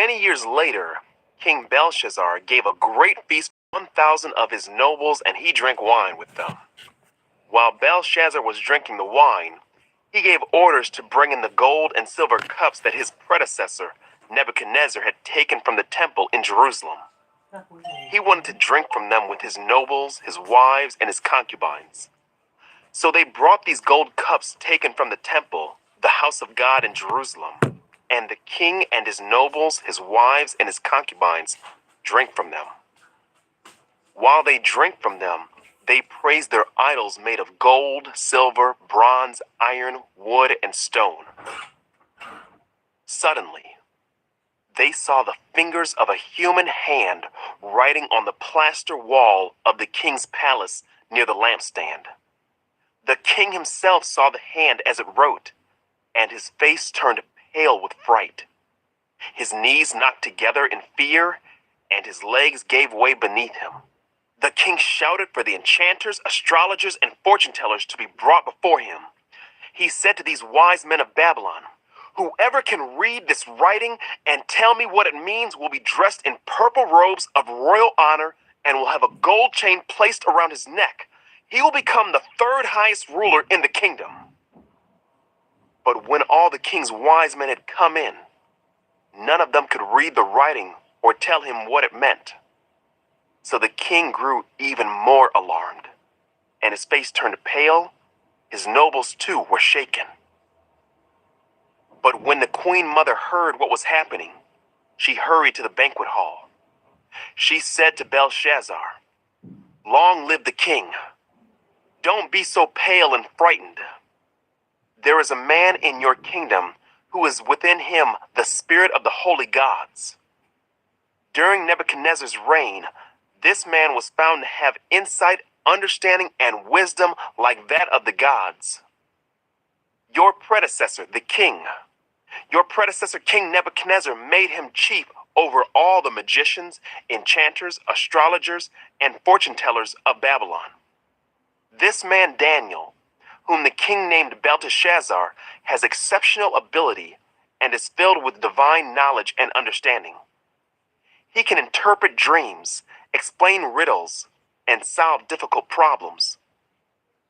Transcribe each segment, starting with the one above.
Many years later, King Belshazzar gave a great feast for 1,000 of his nobles, and he drank wine with them. While Belshazzar was drinking the wine, he gave orders to bring in the gold and silver cups that his predecessor, Nebuchadnezzar, had taken from the temple in Jerusalem. He wanted to drink from them with his nobles, his wives, and his concubines. So they brought these gold cups taken from the temple, the house of God in Jerusalem, and the king and his nobles, his wives, and his concubines drank from them. While they drank from them, they praised their idols made of gold, silver, bronze, iron, wood, and stone. Suddenly, they saw the fingers of a human hand writing on the plaster wall of the king's palace near the lampstand. The king himself saw the hand as it wrote, and his face turned pale with fright. His knees knocked together in fear, and his legs gave way beneath him. The king shouted for the enchanters, astrologers, and fortune-tellers to be brought before him. He said to these wise men of Babylon, "Whoever can read this writing and tell me what it means will be dressed in purple robes of royal honor and will have a gold chain placed around his neck. He will become the third highest ruler in the kingdom." But when all the king's wise men had come in, none of them could read the writing or tell him what it meant. So the king grew even more alarmed, and his face turned pale. His nobles, too, were shaken. But when the queen mother heard what was happening, she hurried to the banquet hall. She said to Belshazzar, "Long live the king. Don't be so pale and frightened. There is a man in your kingdom who is within him the spirit of the holy gods. During Nebuchadnezzar's reign, this man was found to have insight, understanding, and wisdom like that of the gods. Your predecessor, King Nebuchadnezzar, made him chief over all the magicians, enchanters, astrologers, and fortune-tellers of Babylon. This man Daniel, whom the king named Belteshazzar, has exceptional ability and is filled with divine knowledge and understanding. He can interpret dreams, explain riddles, and solve difficult problems.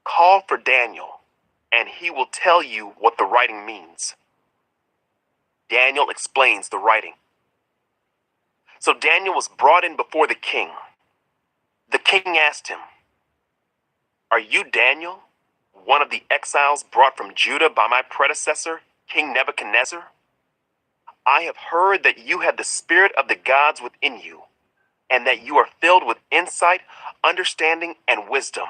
Call for Daniel, and he will tell you what the writing means." Daniel explains the writing. So Daniel was brought in before the king. The king asked him, "Are you Daniel, one of the exiles brought from Judah by my predecessor, King Nebuchadnezzar? I have heard that you have the spirit of the gods within you, and that you are filled with insight, understanding, and wisdom.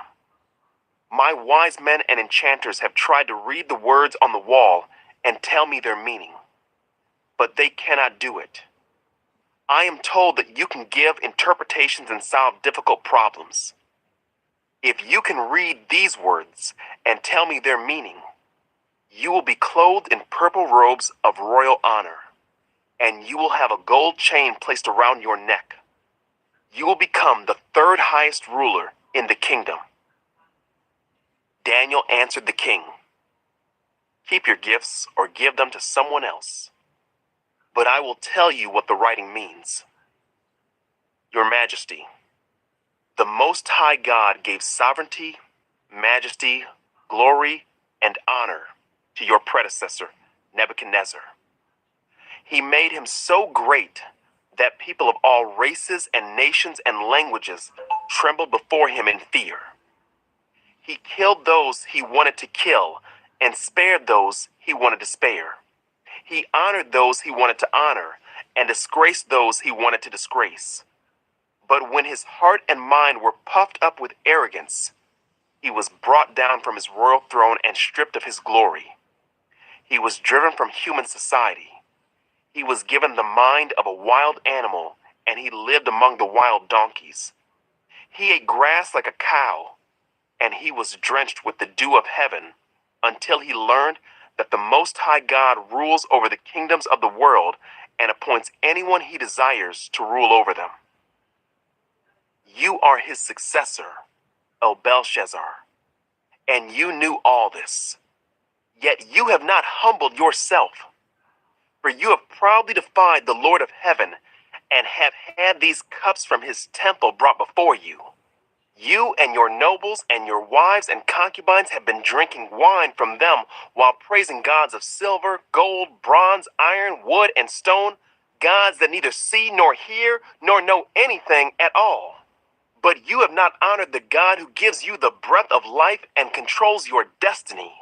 My wise men and enchanters have tried to read the words on the wall and tell me their meaning, but they cannot do it. I am told that you can give interpretations and solve difficult problems. If you can read these words and tell me their meaning, you will be clothed in purple robes of royal honor, and you will have a gold chain placed around your neck. You will become the third highest ruler in the kingdom." Daniel answered the king, "Keep your gifts or give them to someone else, but I will tell you what the writing means. Your Majesty, the Most High God gave sovereignty, majesty, glory, and honor to your predecessor, Nebuchadnezzar. He made him so great that people of all races and nations and languages trembled before him in fear. He killed those he wanted to kill and spared those he wanted to spare. He honored those he wanted to honor and disgraced those he wanted to disgrace. But when his heart and mind were puffed up with arrogance, he was brought down from his royal throne and stripped of his glory. He was driven from human society. He was given the mind of a wild animal, and he lived among the wild donkeys. He ate grass like a cow, and he was drenched with the dew of heaven until he learned that the Most High God rules over the kingdoms of the world and appoints anyone he desires to rule over them. You are his successor, O Belshazzar, and you knew all this. Yet you have not humbled yourself. For you have proudly defied the Lord of heaven, and have had these cups from his temple brought before you. You and your nobles and your wives and concubines have been drinking wine from them while praising gods of silver, gold, bronze, iron, wood, and stone, gods that neither see nor hear nor know anything at all. But you have not honored the God who gives you the breath of life and controls your destiny.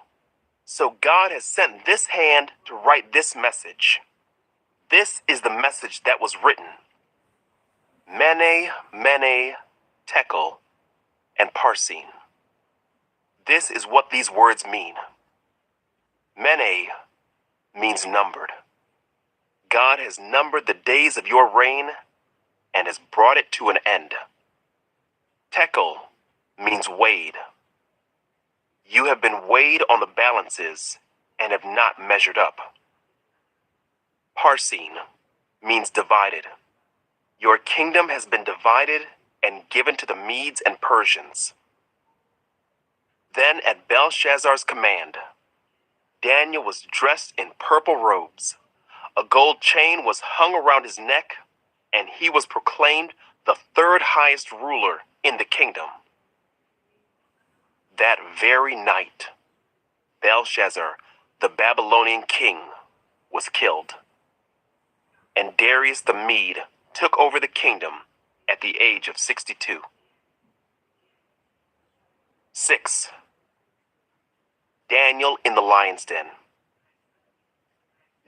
So God has sent this hand to write this message. This is the message that was written. Mene, Mene, Tekel, and Parsin. This is what these words mean. Mene means numbered. God has numbered the days of your reign and has brought it to an end. Tekel means weighed. You have been weighed on the balances and have not measured up. Parsin means divided. Your kingdom has been divided and given to the Medes and Persians. Then at Belshazzar's command, Daniel was dressed in purple robes. A gold chain was hung around his neck, and he was proclaimed the third highest ruler in the kingdom. That very night, Belshazzar, the Babylonian king, was killed, and Darius the Mede took over the kingdom at the age of 62. 6. Daniel in the lion's den.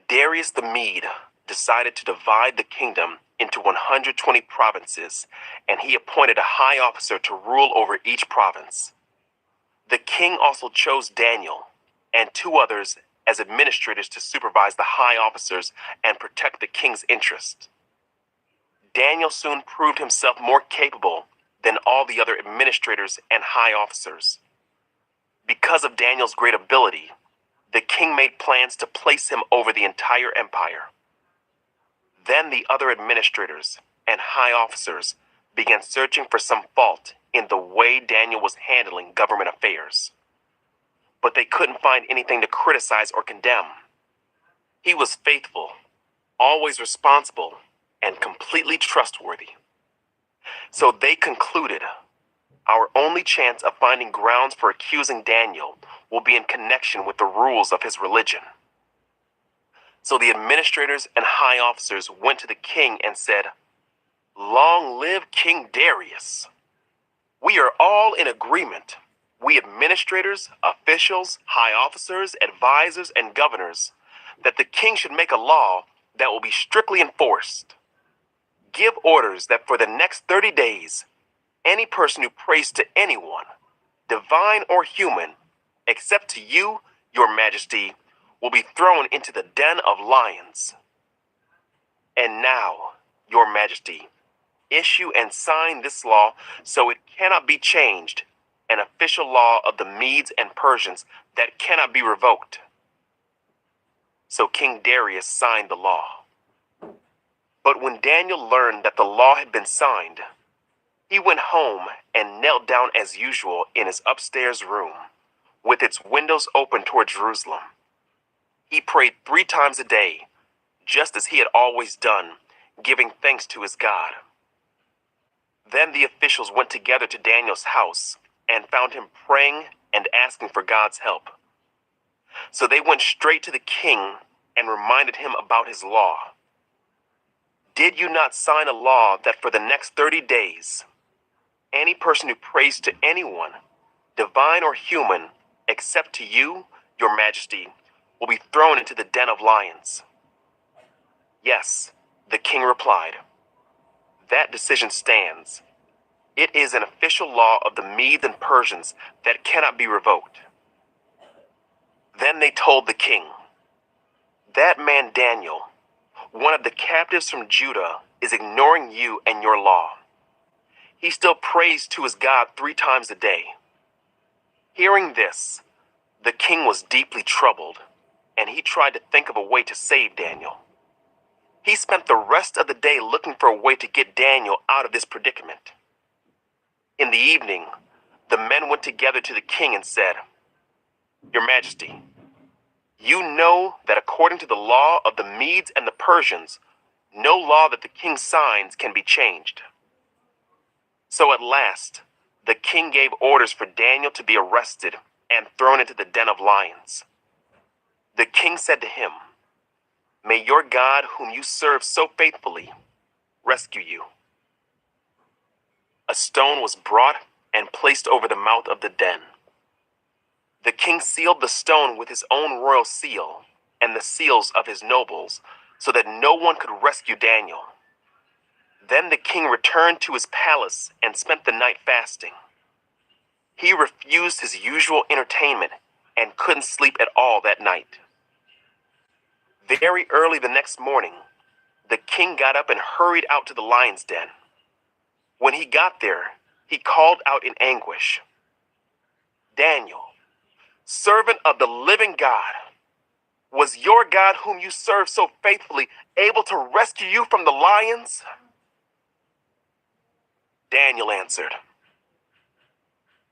Darius the Mede decided to divide the kingdom into 120 provinces, and he appointed a high officer to rule over each province. The king also chose Daniel and 2 others as administrators to supervise the high officers and protect the king's interest. Daniel soon proved himself more capable than all the other administrators and high officers. Because of Daniel's great ability, the king made plans to place him over the entire empire. Then the other administrators and high officers began searching for some fault in the way Daniel was handling government affairs. But they couldn't find anything to criticize or condemn. He was faithful, always responsible, and completely trustworthy. So they concluded, our only chance of finding grounds for accusing Daniel will be in connection with the rules of his religion. So the administrators and high officers went to the king and said, "Long live King Darius. We are all in agreement, we administrators, officials, high officers, advisors, and governors, that the king should make a law that will be strictly enforced. Give orders that for the next 30 days, any person who prays to anyone, divine or human, except to you, your majesty, will be thrown into the den of lions. And now, your majesty, issue and sign this law so it cannot be changed, an official law of the Medes and Persians that cannot be revoked." So King Darius signed the law. But when Daniel learned that the law had been signed, he went home and knelt down as usual in his upstairs room, with its windows open toward Jerusalem. He prayed 3 times a day, just as he had always done, giving thanks to his God. Then the officials went together to Daniel's house and found him praying and asking for God's help. So they went straight to the king and reminded him about his law. "Did you not sign a law that for the next 30 days, any person who prays to anyone, divine or human, except to you, your majesty, will be thrown into the den of lions?" "Yes," the king replied. "That decision stands. It is an official law of the Medes and Persians that cannot be revoked." Then they told the king, "That man Daniel, one of the captives from Judah, is ignoring you and your law. He still prays to his God 3 times a day." Hearing this, the king was deeply troubled, and he tried to think of a way to save Daniel. He spent the rest of the day looking for a way to get Daniel out of this predicament. In the evening, the men went together to the king and said, "Your Majesty, You know that according to the law of the Medes and the Persians, no law that the king signs can be changed. So at last, the king gave orders for Daniel to be arrested and thrown into the den of lions. The king said to him, "May your God, whom you serve so faithfully, rescue you." A stone was brought and placed over the mouth of the den. The king sealed the stone with his own royal seal and the seals of his nobles, so that no one could rescue Daniel. Then the king returned to his palace and spent the night fasting. He refused his usual entertainment and couldn't sleep at all that night. Very early the next morning, the king got up and hurried out to the lion's den. When he got there, he called out in anguish, "Daniel, servant of the living God, was your God whom you serve so faithfully able to rescue you from the lions?" Daniel answered,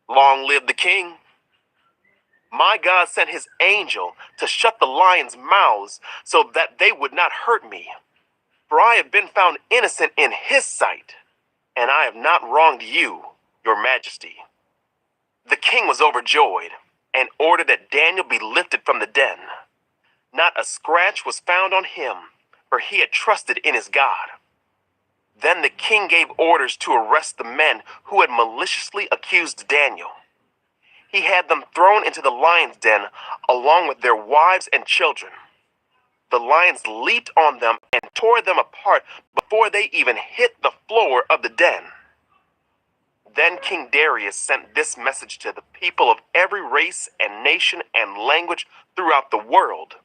"Long live the king. My God sent his angel to shut the lions' mouths so that they would not hurt me. For I have been found innocent in his sight, and I have not wronged you, your majesty." The king was overjoyed and ordered that Daniel be lifted from the den. Not a scratch was found on him, for he had trusted in his God. Then the king gave orders to arrest the men who had maliciously accused Daniel. He had them thrown into the lion's den along with their wives and children. The lions leaped on them and tore them apart before they even hit the floor of the den. Then King Darius sent this message to the people of every race and nation and language throughout the world: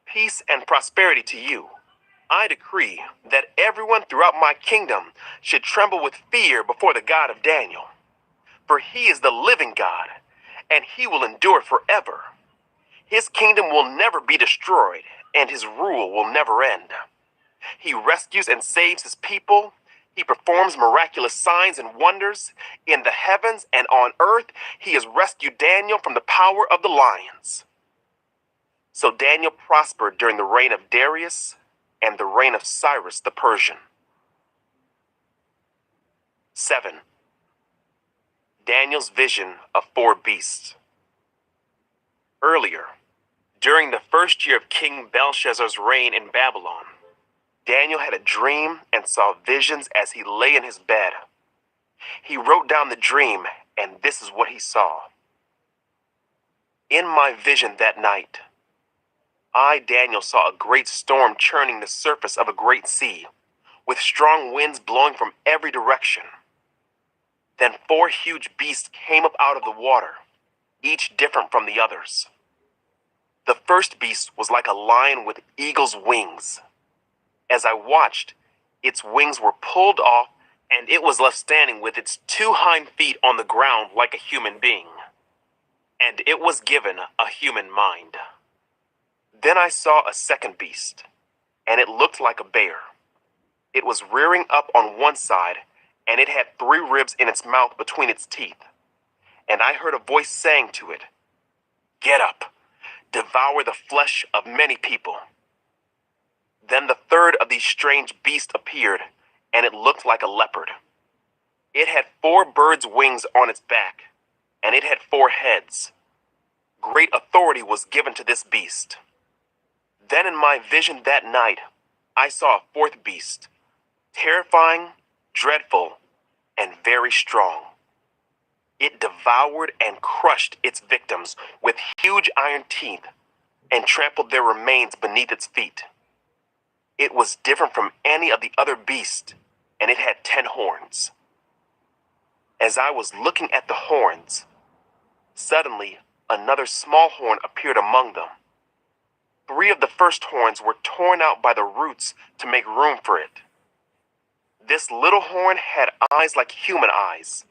"Peace and prosperity to you. I decree that everyone throughout my kingdom should tremble with fear before the God of Daniel. For he is the living God, and he will endure forever. His kingdom will never be destroyed, and his rule will never end. He rescues and saves his people. He performs miraculous signs and wonders. In the heavens and on earth, he has rescued Daniel from the power of the lions." So Daniel prospered during the reign of Darius and the reign of Cyrus the Persian. 7. Daniel's vision of 4 beasts. Earlier, during the first year of King Belshazzar's reign in Babylon, Daniel had a dream and saw visions as he lay in his bed. He wrote down the dream, and this is what he saw. "In my vision that night, I, Daniel, saw a great storm churning the surface of a great sea, with strong winds blowing from every direction. Then 4 huge beasts came up out of the water, each different from the others. The first beast was like a lion with eagle's wings. As I watched, its wings were pulled off, and it was left standing with its 2 hind feet on the ground like a human being. And it was given a human mind. Then I saw a second beast, and it looked like a bear. It was rearing up on one side, and it had 3 ribs in its mouth between its teeth. And I heard a voice saying to it, 'Get up, devour the flesh of many people.' Then the third of these strange beasts appeared, and it looked like a leopard. It had 4 birds' wings on its back, and it had 4 heads. Great authority was given to this beast. Then in my vision that night, I saw a 4th beast, terrifying, dreadful, and very strong. It devoured and crushed its victims with huge iron teeth and trampled their remains beneath its feet. It was different from any of the other beasts, and it had 10 horns. As I was looking at the horns, suddenly another small horn appeared among them. 3 of the first horns were torn out by the roots to make room for it. This little horn had eyes like human eyes,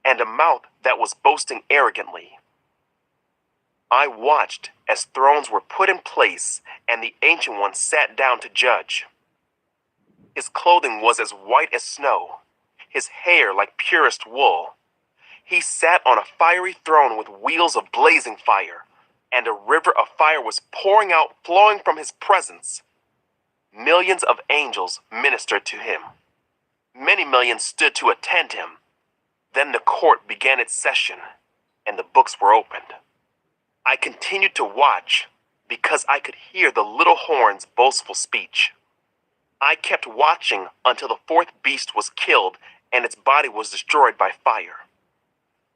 and a mouth that was boasting arrogantly. I watched as thrones were put in place, and the Ancient One sat down to judge. His clothing was as white as snow, his hair like purest wool. He sat on a fiery throne with wheels of blazing fire, and a river of fire was pouring out, flowing from his presence. Millions of angels ministered to him. Many millions stood to attend him. Then the court began its session, and the books were opened. I continued to watch because I could hear the little horn's boastful speech. I kept watching until the fourth beast was killed and its body was destroyed by fire.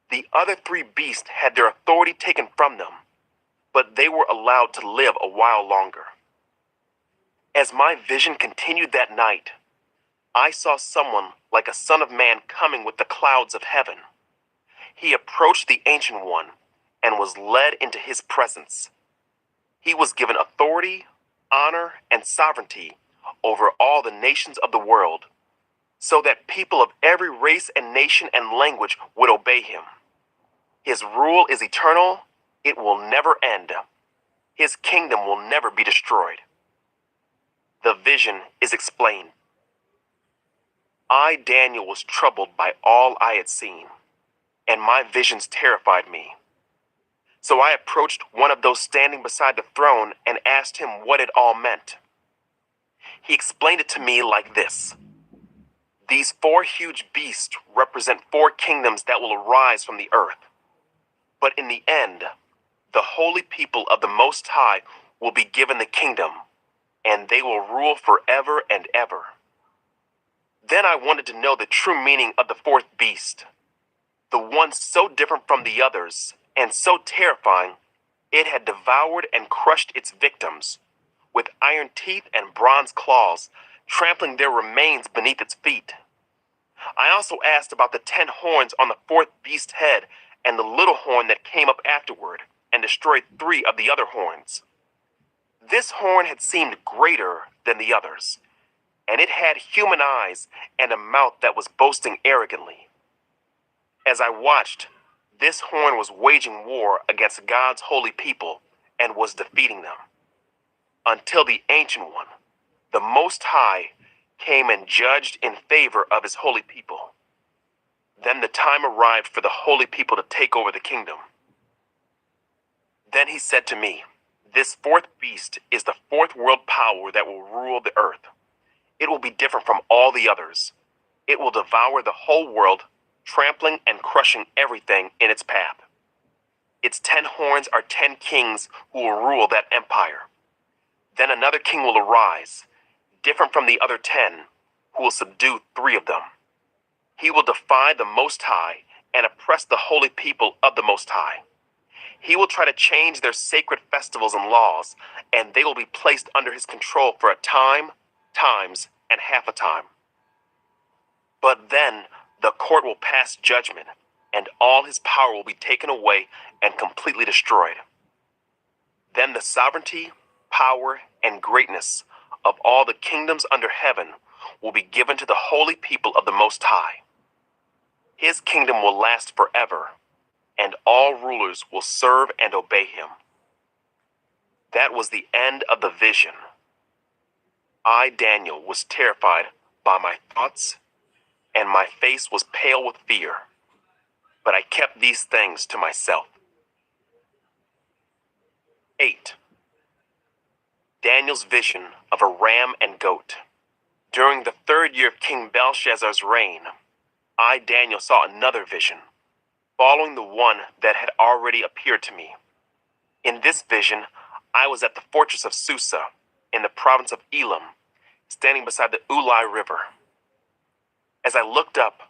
The other three beasts had their authority taken from them, but they were allowed to live a while longer. As my vision continued that night, I saw someone like a son of man coming with the clouds of heaven. He approached the Ancient One and was led into his presence. He was given authority, honor, and sovereignty over all the nations of the world, so that people of every race and nation and language would obey him. His rule is eternal, it will never end. His kingdom will never be destroyed. The vision is explained. I, Daniel, was troubled by all I had seen, and my visions terrified me. So I approached one of those standing beside the throne and asked him what it all meant. He explained it to me like this. These four huge beasts represent four kingdoms that will arise from the earth. But in the end, the holy people of the Most High will be given the kingdom, and they will rule forever and ever. Then I wanted to know the true meaning of the fourth beast, the one so different from the others and so terrifying, it had devoured and crushed its victims with iron teeth and bronze claws, trampling their remains beneath its feet. I also asked about the 10 horns on the fourth beast's head and the little horn that came up afterward and destroyed 3 of the other horns. This horn had seemed greater than the others, and it had human eyes and a mouth that was boasting arrogantly. As I watched, this horn was waging war against God's holy people and was defeating them, until the Ancient One, the Most High, came and judged in favor of his holy people. Then the time arrived for the holy people to take over the kingdom. Then he said to me, this fourth beast is the fourth world power that will rule the earth. It will be different from all the others. It will devour the whole world, trampling and crushing everything in its path. Its 10 horns are 10 kings who will rule that empire. Then another king will arise, different from the other 10, who will subdue 3 of them. He will defy the Most High and oppress the holy people of the Most High. He will try to change their sacred festivals and laws, and they will be placed under his control for a time, times, and half a time. But then the court will pass judgment, and all his power will be taken away and completely destroyed. Then the sovereignty, power, and greatness of all the kingdoms under heaven will be given to the holy people of the Most High. His kingdom will last forever, and all rulers will serve and obey him. That was the end of the vision. I, Daniel, was terrified by my thoughts, and my face was pale with fear, but I kept these things to myself. 8. Daniel's vision of a ram and goat. During the 3rd year of King Belshazzar's reign, I, Daniel, saw another vision, following the one that had already appeared to me. In this vision, I was at the fortress of Susa, in the province of Elam, standing beside the Ulai River. As I looked up,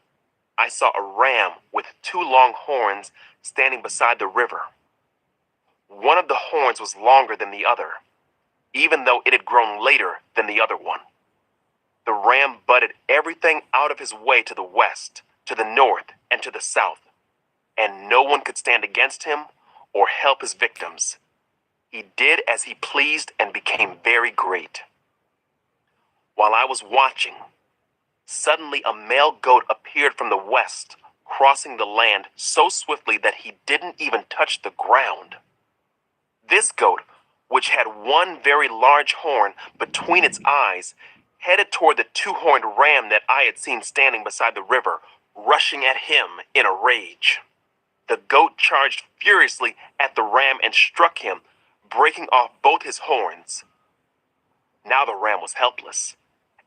I saw a ram with 2 long horns standing beside the river. One of the horns was longer than the other, even though it had grown later than the other one. The ram butted everything out of his way to the west, to the north, and to the south, and no one could stand against him or help his victims. He did as he pleased and became very great. While I was watching, suddenly a male goat appeared from the west, crossing the land so swiftly that he didn't even touch the ground. This goat, which had one very large horn between its eyes, headed toward the 2-horned ram that I had seen standing beside the river, rushing at him in a rage. The goat charged furiously at the ram and struck him, breaking off both his horns. Now the ram was helpless,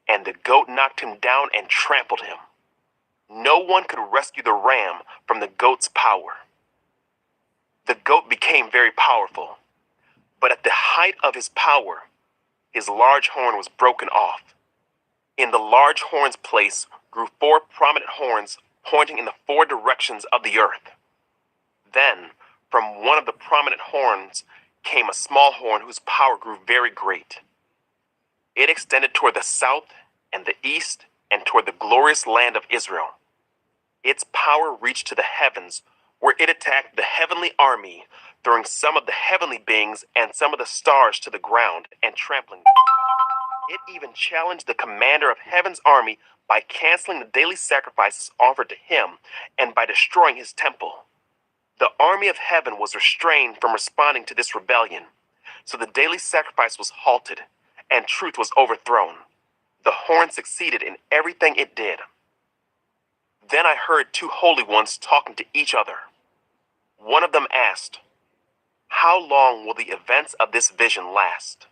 and the goat knocked him down and trampled him. No one could rescue the ram from the goat's power. The goat became very powerful, but at the height of his power, his large horn was broken off. In the large horn's place grew 4 prominent horns pointing in the 4 directions of the earth. Then, from one of the prominent horns came a small horn whose power grew very great. It extended toward the south and the east and toward the glorious land of Israel. Its power reached to the heavens, where it attacked the heavenly army, throwing some of the heavenly beings and some of the stars to the ground and trampling them. It even challenged the commander of heaven's army by canceling the daily sacrifices offered to him and by destroying his temple. The army of heaven was restrained from responding to this rebellion, so the daily sacrifice was halted and truth was overthrown. The horn succeeded in everything it did. Then I heard 2 holy ones talking to each other. One of them asked, "How long will the events of this vision last?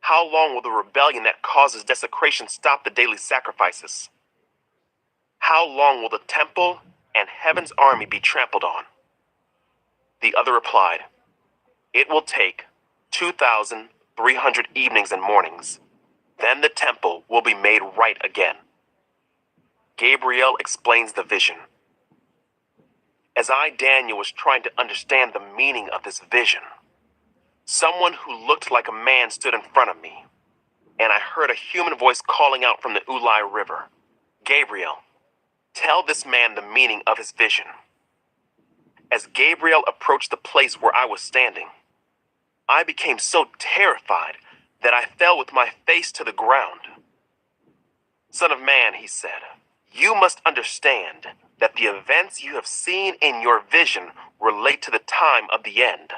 How long will the rebellion that causes desecration stop the daily sacrifices? How long will the temple and heaven's army be trampled on?" The other replied, "It will take 2,300 evenings and mornings. Then the temple will be made right again." Gabriel explains the vision. As I, Daniel, was trying to understand the meaning of this vision, someone who looked like a man stood in front of me, and I heard a human voice calling out from the Ulai River, "Gabriel, tell this man the meaning of his vision." As Gabriel approached the place where I was standing, I became so terrified that I fell with my face to the ground. "Son of man," he said, "you must understand that the events you have seen in your vision relate to the time of the end."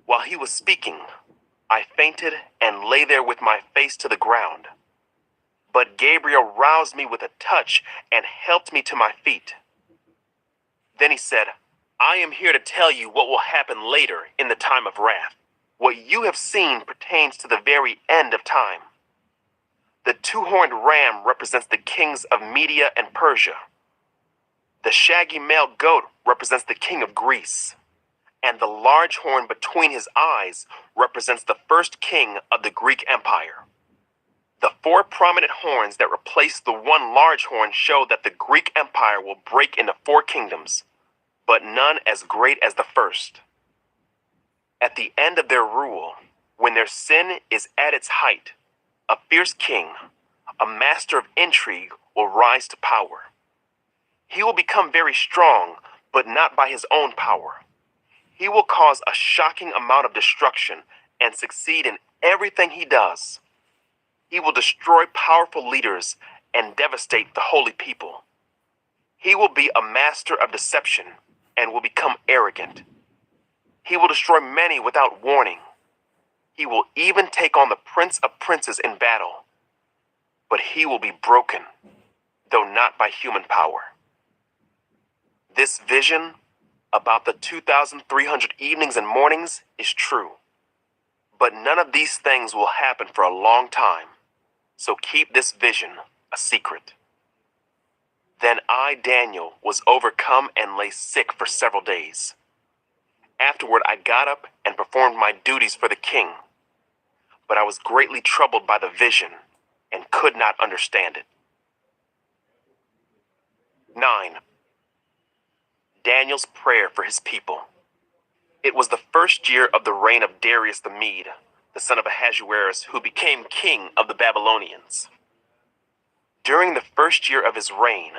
While he was speaking, I fainted and lay there with my face to the ground. But Gabriel roused me with a touch and helped me to my feet. Then he said, "I am here to tell you what will happen later in the time of wrath. What you have seen pertains to the very end of time. The 2-horned ram represents the kings of Media and Persia. The shaggy male goat represents the king of Greece. And the large horn between his eyes represents the first king of the Greek Empire. The 4 prominent horns that replace the 1 large horn show that the Greek Empire will break into 4 kingdoms, but none as great as the first. At the end of their rule, when their sin is at its height, a fierce king, a master of intrigue, will rise to power. He will become very strong, but not by his own power. He will cause a shocking amount of destruction and succeed in everything he does. He will destroy powerful leaders and devastate the holy people. He will be a master of deception and will become arrogant. He will destroy many without warning. He will even take on the prince of princes in battle. But he will be broken, though not by human power." This vision about the 2,300 evenings and mornings is true. But none of these things will happen for a long time, so keep this vision a secret. Then I, Daniel, was overcome and lay sick for several days. Afterward, I got up and performed my duties for the king, but I was greatly troubled by the vision and could not understand it. 9. Daniel's prayer for his people. It was the first year of the reign of Darius the Mede, the son of Ahasuerus, who became king of the Babylonians. During the first year of his reign,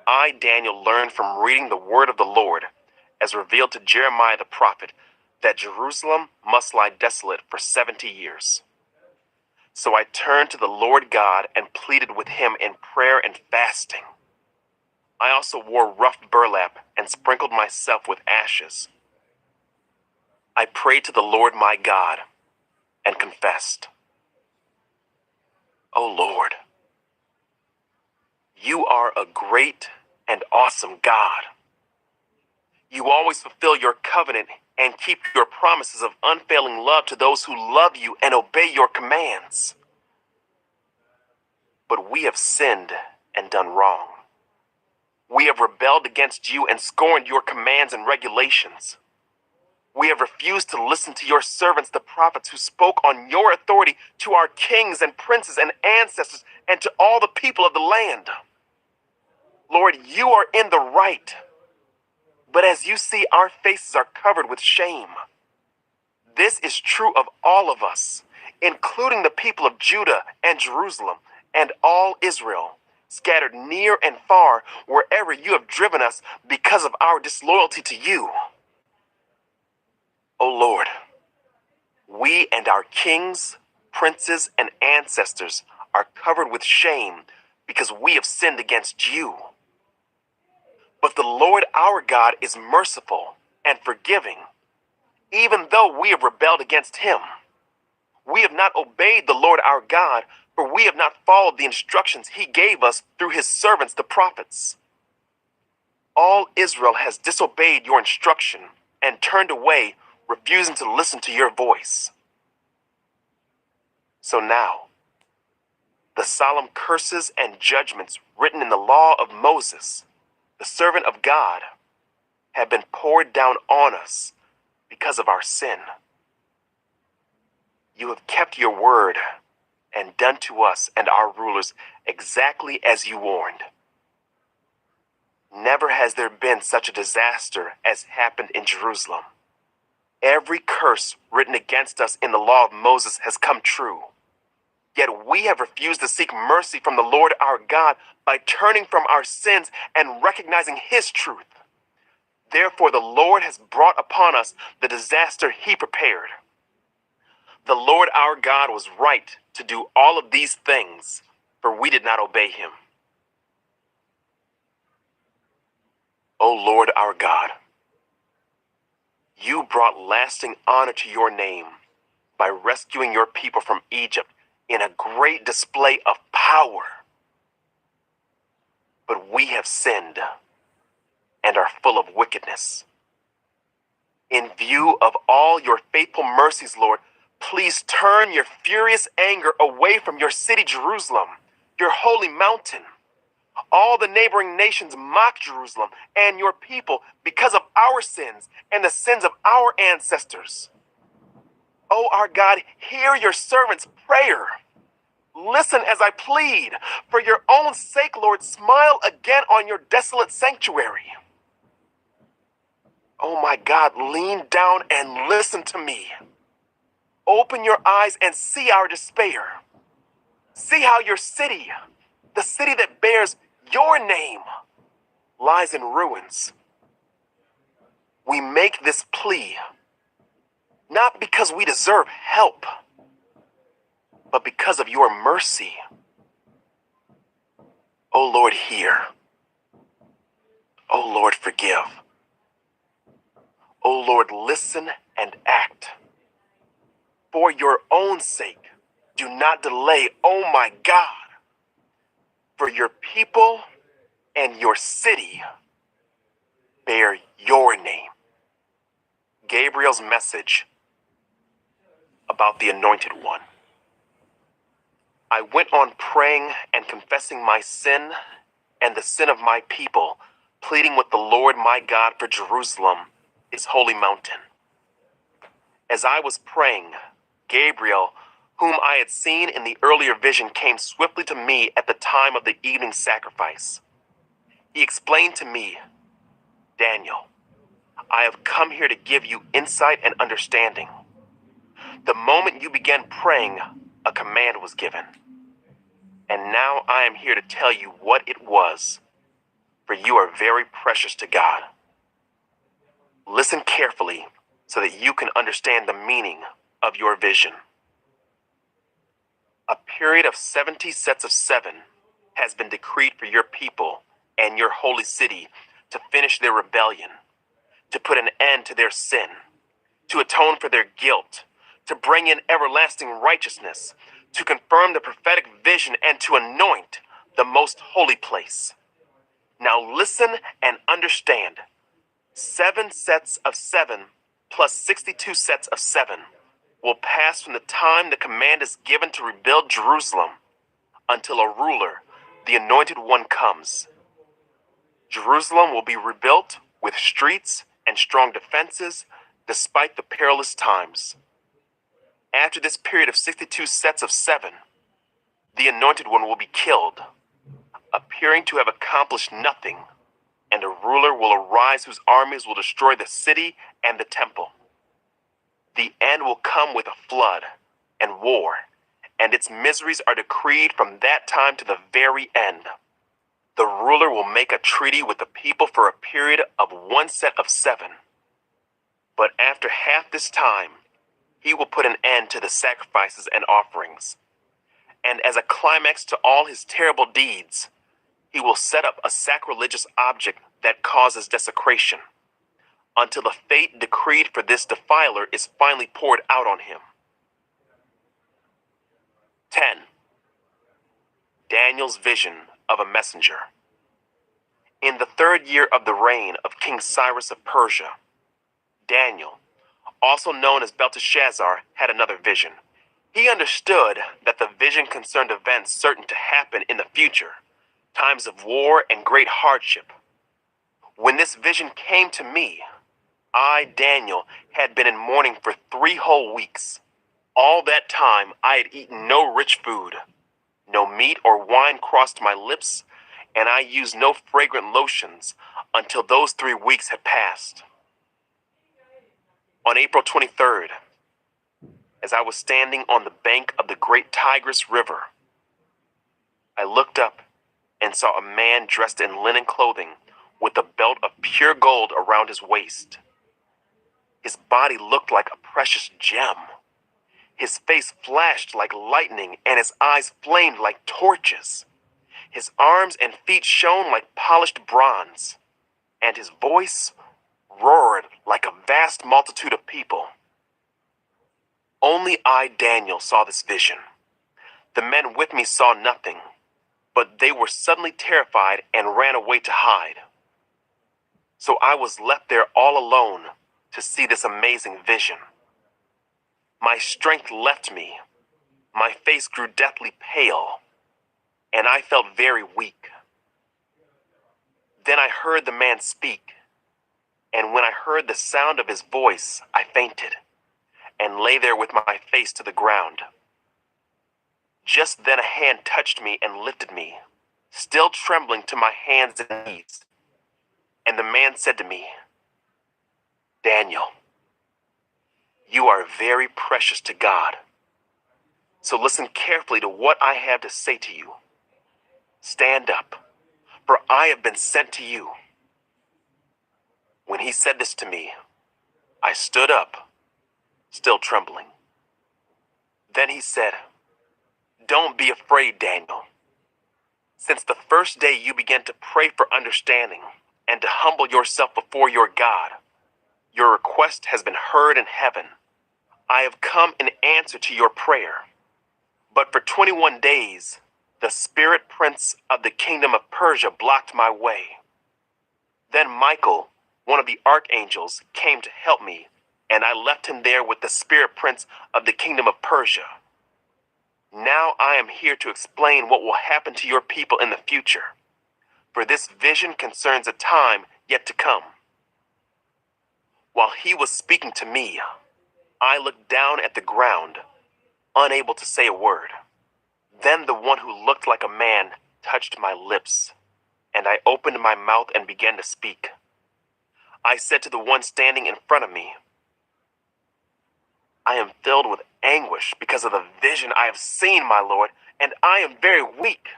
I, Daniel, learned from reading the word of the Lord, as revealed to Jeremiah the prophet, that Jerusalem must lie desolate for 70 years. So I turned to the Lord God and pleaded with him in prayer and fasting. I also wore rough burlap and sprinkled myself with ashes. I prayed to the Lord my God and confessed, "O Lord, you are a great and awesome God. You always fulfill your covenant and keep your promises of unfailing love to those who love you and obey your commands. But we have sinned and done wrong. We have rebelled against you and scorned your commands and regulations. We have refused to listen to your servants, the prophets, who spoke on your authority to our kings and princes and ancestors and to all the people of the land. Lord, you are in the right. But as you see, our faces are covered with shame. This is true of all of us, including the people of Judah and Jerusalem and all Israel, scattered near and far wherever you have driven us because of our disloyalty to you. O Lord, we and our kings, princes, and ancestors are covered with shame because we have sinned against you. But the Lord our God is merciful and forgiving, even though we have rebelled against him. We have not obeyed the Lord our God, for we have not followed the instructions he gave us through his servants, the prophets. All Israel has disobeyed your instruction and turned away, refusing to listen to your voice. So now, the solemn curses and judgments written in the law of Moses, the servant of God, have been poured down on us because of our sin. You have kept your word and done to us and our rulers exactly as you warned. Never has there been such a disaster as happened in Jerusalem. Every curse written against us in the law of Moses has come true. Yet we have refused to seek mercy from the Lord our God by turning from our sins and recognizing his truth. Therefore, the Lord has brought upon us the disaster he prepared. The Lord our God was right to do all of these things, for we did not obey him. O Lord our God, you brought lasting honor to your name by rescuing your people from Egypt in a great display of power. But we have sinned and are full of wickedness. In view of all your faithful mercies, Lord, please turn your furious anger away from your city, Jerusalem, your holy mountain. All the neighboring nations mock Jerusalem and your people because of our sins and the sins of our ancestors. O our God, hear your servant's prayer. Listen as I plead. For your own sake, Lord, smile again on your desolate sanctuary. Oh my God, lean down and listen to me. Open your eyes and see our despair. See how your city, the city that bears your name, lies in ruins. We make this plea, not because we deserve help, but because of your mercy. O Lord, hear. O Lord, forgive. O Lord, listen and act. For your own sake, do not delay, oh my God. For your people and your city bear your name. Gabriel's message about the Anointed One. I went on praying and confessing my sin and the sin of my people, pleading with the Lord my God for Jerusalem, his holy mountain. As I was praying, Gabriel, whom I had seen in the earlier vision, came swiftly to me at the time of the evening sacrifice. He explained to me, Daniel, I have come here to give you insight and understanding. The moment you began praying, a command was given. And now I am here to tell you what it was, for you are very precious to God. Listen carefully so that you can understand the meaning of your vision. A period of 70 sets of 7 has been decreed for your people and your holy city to finish their rebellion, to put an end to their sin, to atone for their guilt, to bring in everlasting righteousness, to confirm the prophetic vision, and to anoint the most holy place. Now listen and understand. 7 sets of 7 plus 62 sets of 7 will pass from the time the command is given to rebuild Jerusalem until a ruler, the Anointed One, comes. Jerusalem will be rebuilt with streets and strong defenses despite the perilous times. After this period of 62 sets of 7, the Anointed One will be killed, appearing to have accomplished nothing, and a ruler will arise whose armies will destroy the city and the temple. The end will come with a flood and war, and its miseries are decreed from that time to the very end. The ruler will make a treaty with the people for a period of 1 set of 7. But after half this time, he will put an end to the sacrifices and offerings. And as a climax to all his terrible deeds, he will set up a sacrilegious object that causes desecration, until the fate decreed for this defiler is finally poured out on him. 10. Daniel's vision of a messenger. In the 3rd year of the reign of King Cyrus of Persia, Daniel, also known as Belteshazzar, had another vision. He understood that the vision concerned events certain to happen in the future, times of war and great hardship. When this vision came to me, I, Daniel, had been in mourning for 3 whole weeks. All that time I had eaten no rich food. No meat or wine crossed my lips, and I used no fragrant lotions until those 3 weeks had passed. On April 23rd, as I was standing on the bank of the great Tigris River, I looked up and saw a man dressed in linen clothing with a belt of pure gold around his waist. His body looked like a precious gem. His face flashed like lightning, and his eyes flamed like torches. His arms and feet shone like polished bronze, and his voice roared like a vast multitude of people. Only I, Daniel, saw this vision. The men with me saw nothing, but they were suddenly terrified and ran away to hide. So I was left there all alone to see this amazing vision. My strength left me, my face grew deathly pale, and I felt very weak. Then I heard the man speak, and when I heard the sound of his voice, I fainted, and lay there with my face to the ground. Just then a hand touched me and lifted me, still trembling, to my hands and knees. And the man said to me, "Daniel, you are very precious to God. So listen carefully to what I have to say to you. Stand up, for I have been sent to you." When he said this to me, I stood up, still trembling. Then he said, "Don't be afraid, Daniel. Since the first day you began to pray for understanding and to humble yourself before your God, your request has been heard in heaven. I have come in answer to your prayer. But for 21 days, the spirit prince of the kingdom of Persia blocked my way. Then Michael, one of the archangels, came to help me, and I left him there with the spirit prince of the kingdom of Persia. Now I am here to explain what will happen to your people in the future, for this vision concerns a time yet to come." While he was speaking to me, I looked down at the ground, unable to say a word. Then the one who looked like a man touched my lips, and I opened my mouth and began to speak. I said to the one standing in front of me, "I am filled with anguish because of the vision I have seen, my Lord, and I am very weak.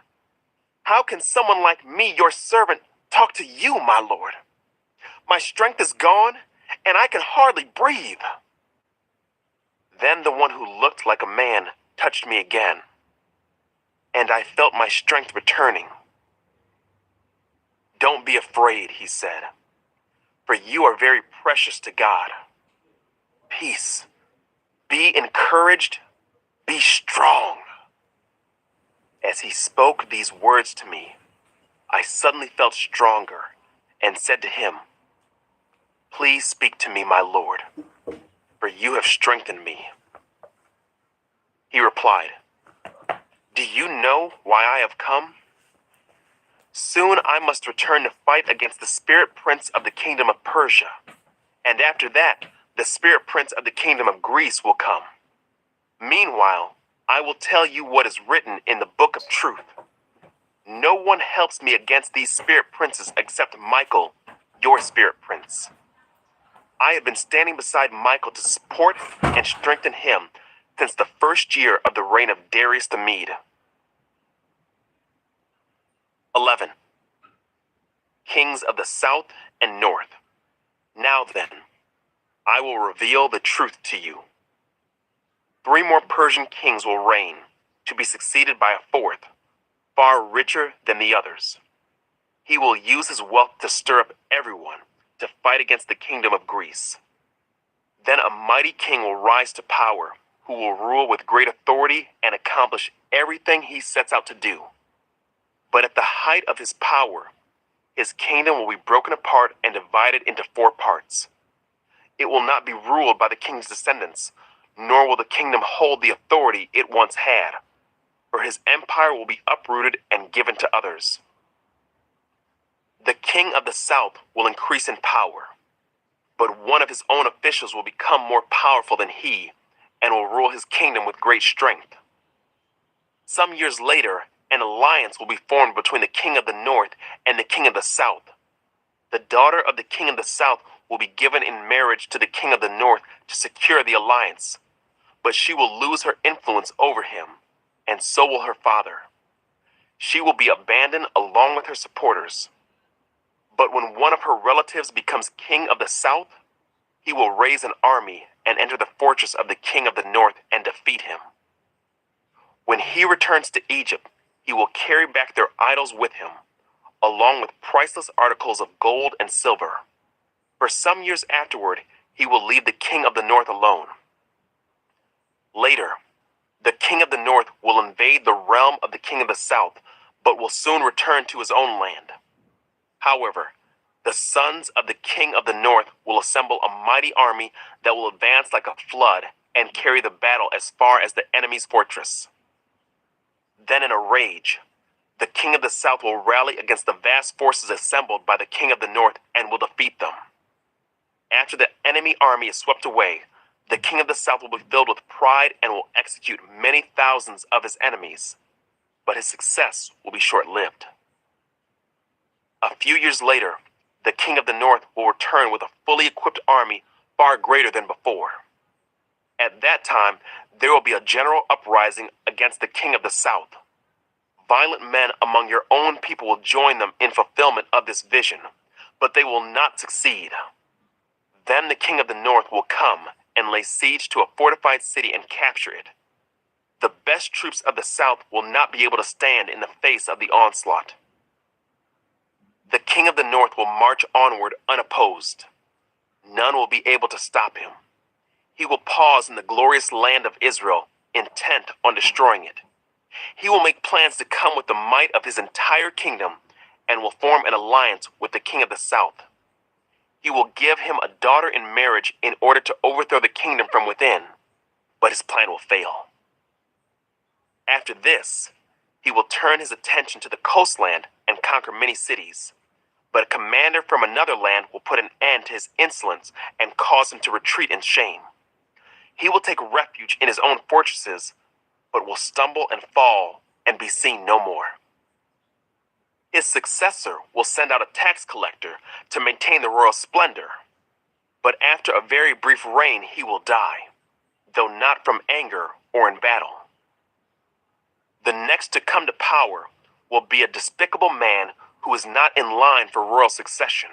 How can someone like me, your servant, talk to you, my Lord? My strength is gone, and I can hardly breathe." Then the one who looked like a man touched me again, and I felt my strength returning. "Don't be afraid," he said, "for you are very precious to God. Peace. Be encouraged. Be strong." As he spoke these words to me, I suddenly felt stronger and said to him, Please speak to me, my lord, for you have strengthened me. He replied, Do you know why I have come? Soon I must return to fight against the spirit prince of the kingdom of Persia, and after that, the spirit prince of the kingdom of Greece will come. Meanwhile, I will tell you what is written in the book of truth. No one helps me against these spirit princes except Michael, your spirit prince. I have been standing beside Michael to support and strengthen him since the first year of the reign of Darius the Mede. 11. Kings of the South and North. Now then, I will reveal the truth to you. 3 more Persian kings will reign, to be succeeded by a 4th, far richer than the others. He will use his wealth to stir up everyone to fight against the kingdom of Greece. Then a mighty king will rise to power, who will rule with great authority and accomplish everything he sets out to do. But at the height of his power, his kingdom will be broken apart and divided into 4 parts. It will not be ruled by the king's descendants, nor will the kingdom hold the authority it once had, for his empire will be uprooted and given to others. The king of the south will increase in power, but one of his own officials will become more powerful than he and will rule his kingdom with great strength. Some years later, an alliance will be formed between the king of the north and the king of the south. The daughter of the king of the south will be given in marriage to the king of the north to secure the alliance, but she will lose her influence over him, and so will her father. She will be abandoned along with her supporters. But when one of her relatives becomes king of the south, he will raise an army and enter the fortress of the king of the north and defeat him. When he returns to Egypt, he will carry back their idols with him, along with priceless articles of gold and silver. For some years afterward, he will leave the king of the north alone. Later, the king of the north will invade the realm of the king of the south, but will soon return to his own land. However, the sons of the king of the north will assemble a mighty army that will advance like a flood and carry the battle as far as the enemy's fortress. Then in a rage, the king of the south will rally against the vast forces assembled by the king of the north and will defeat them. After the enemy army is swept away, the king of the south will be filled with pride and will execute many thousands of his enemies, but his success will be short-lived. A few years later, the king of the north will return with a fully equipped army far greater than before. At that time, there will be a general uprising against the king of the south. Violent men among your own people will join them in fulfillment of this vision, but they will not succeed. Then the king of the north will come and lay siege to a fortified city and capture it. The best troops of the south will not be able to stand in the face of the onslaught. The king of the north will march onward unopposed. None will be able to stop him. He will pause in the glorious land of Israel, intent on destroying it. He will make plans to come with the might of his entire kingdom and will form an alliance with the king of the south. He will give him a daughter in marriage in order to overthrow the kingdom from within, but his plan will fail. After this, he will turn his attention to the coastland and conquer many cities. But a commander from another land will put an end to his insolence and cause him to retreat in shame. He will take refuge in his own fortresses, but will stumble and fall and be seen no more. His successor will send out a tax collector to maintain the royal splendor, but after a very brief reign he will die, though not from anger or in battle. The next to come to power will be a despicable man who is not in line for royal succession.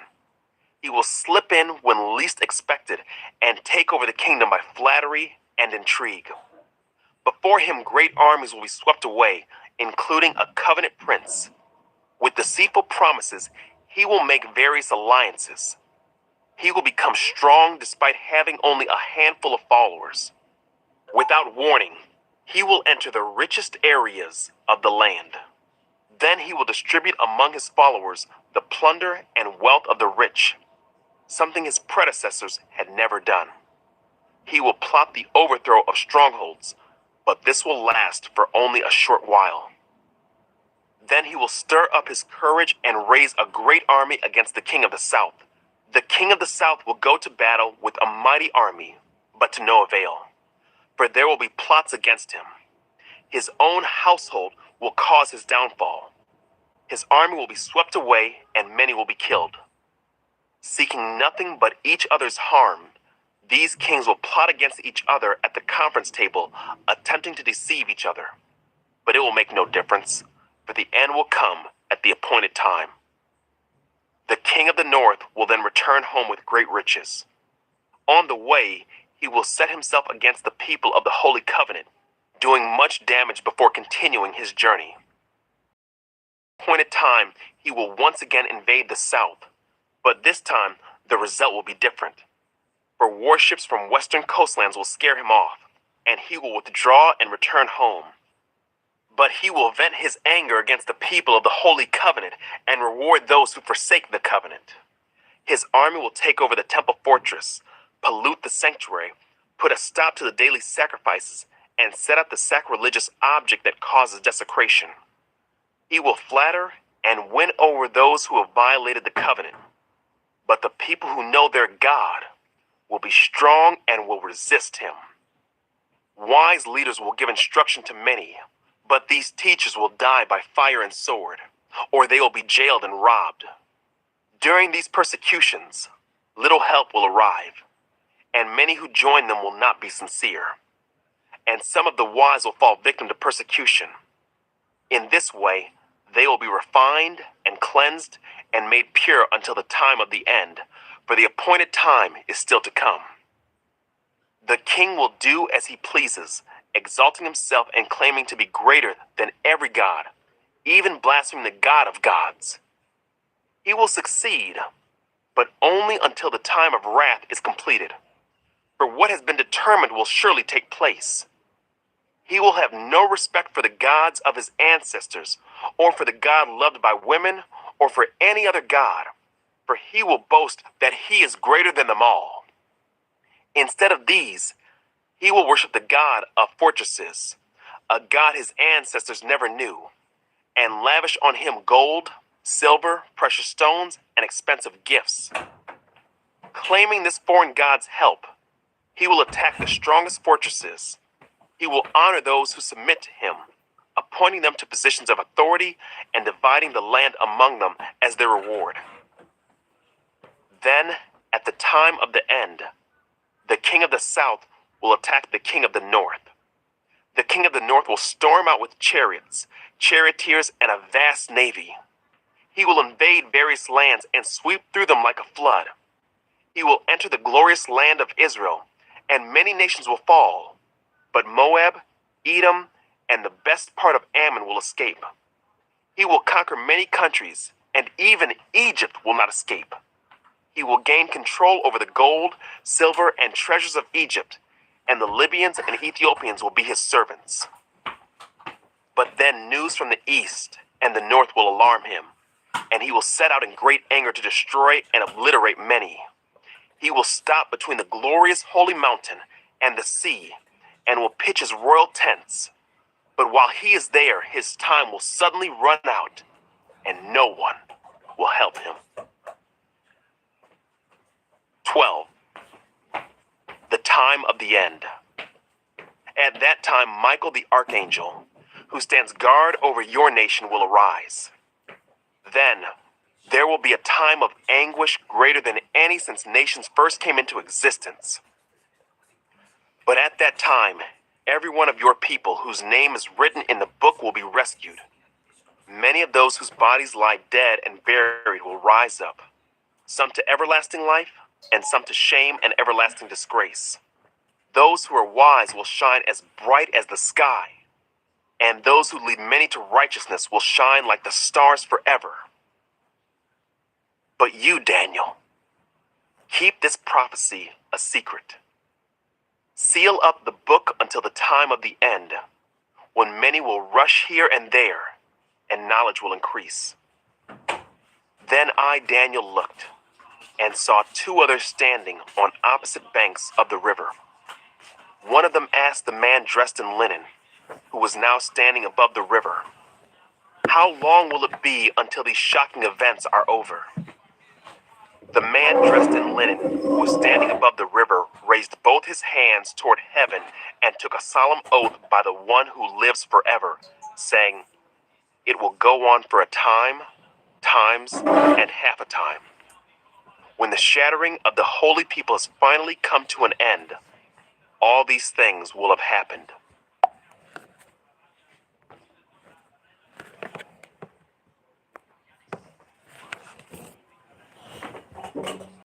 He will slip in when least expected and take over the kingdom by flattery and intrigue. Before him, great armies will be swept away, including a covenant prince. With deceitful promises, he will make various alliances. He will become strong despite having only a handful of followers. Without warning, he will enter the richest areas of the land. Then he will distribute among his followers the plunder and wealth of the rich. something his predecessors had never done. He will plot the overthrow of strongholds, but this will last for only a short while. Then he will stir up his courage and raise a great army against the king of the south. The king of the south will go to battle with a mighty army, but to no avail, for there will be plots against him. His own household will cause his downfall. His army will be swept away, and many will be killed. Seeking nothing but each other's harm, these kings will plot against each other at the conference table, attempting to deceive each other. But it will make no difference, for the end will come at the appointed time. The king of the north will then return home with great riches. On the way, he will set himself against the people of the Holy Covenant, doing much damage before continuing his journey. At the appointed time, he will once again invade the south, but this time the result will be different. For warships from western coastlands will scare him off, and he will withdraw and return home. But he will vent his anger against the people of the Holy Covenant and reward those who forsake the covenant. His army will take over the temple fortress, pollute the sanctuary, put a stop to the daily sacrifices, and set up the sacrilegious object that causes desecration. He will flatter and win over those who have violated the covenant. But the people who know their God will be strong and will resist him. Wise leaders will give instruction to many, but these teachers will die by fire and sword, or they will be jailed and robbed. During these persecutions, little help will arrive, and many who join them will not be sincere. And some of the wise will fall victim to persecution. In this way, they will be refined and cleansed and made pure until the time of the end, for the appointed time is still to come. The king will do as he pleases, exalting himself and claiming to be greater than every god, even blaspheming the God of gods. He will succeed, but only until the time of wrath is completed. For what has been determined will surely take place. He will have no respect for the gods of his ancestors, or for the God loved by women, or for any other god, for he will boast that he is greater than them all. Instead of these, he will worship the God of fortresses, a God his ancestors never knew, and lavish on him gold, silver, precious stones, and expensive gifts. Claiming this foreign god's help, he will attack the strongest fortresses. He will honor those who submit to him, appointing them to positions of authority and dividing the land among them as their reward. Then, at the time of the end, the king of the south will attack the king of the north. The king of the north will storm out with chariots, charioteers, and a vast navy. He will invade various lands and sweep through them like a flood. He will enter the glorious land of Israel, and many nations will fall. But Moab, Edom, and the best part of Ammon will escape. He will conquer many countries, and even Egypt will not escape. He will gain control over the gold, silver, and treasures of Egypt, and the Libyans and Ethiopians will be his servants. But then news from the east and the north will alarm him, and he will set out in great anger to destroy and obliterate many. He will stop between the glorious holy mountain and the sea, and will pitch his royal tents. But while he is there, his time will suddenly run out, and no one will help him. 12. The time of the end. At that time, Michael the archangel, who stands guard over your nation, will arise. Then there will be a time of anguish greater than any since nations first came into existence. But at that time, every one of your people whose name is written in the book will be rescued. Many of those whose bodies lie dead and buried will rise up, some to everlasting life, and some to shame and everlasting disgrace. Those who are wise will shine as bright as the sky, and those who lead many to righteousness will shine like the stars forever. But you, Daniel, keep this prophecy a secret. Seal up the book until the time of the end, when many will rush here and there, and knowledge will increase. Then I, Daniel, looked, and saw two others standing on opposite banks of the river. One of them asked the man dressed in linen, who was now standing above the river, "How long will it be until these shocking events are over?" The man dressed in linen, who was standing above the river, raised both his hands toward heaven and took a solemn oath by the one who lives forever, saying, "It will go on for a time, times, and half a time. When the shattering of the holy people has finally come to an end, all these things will have happened."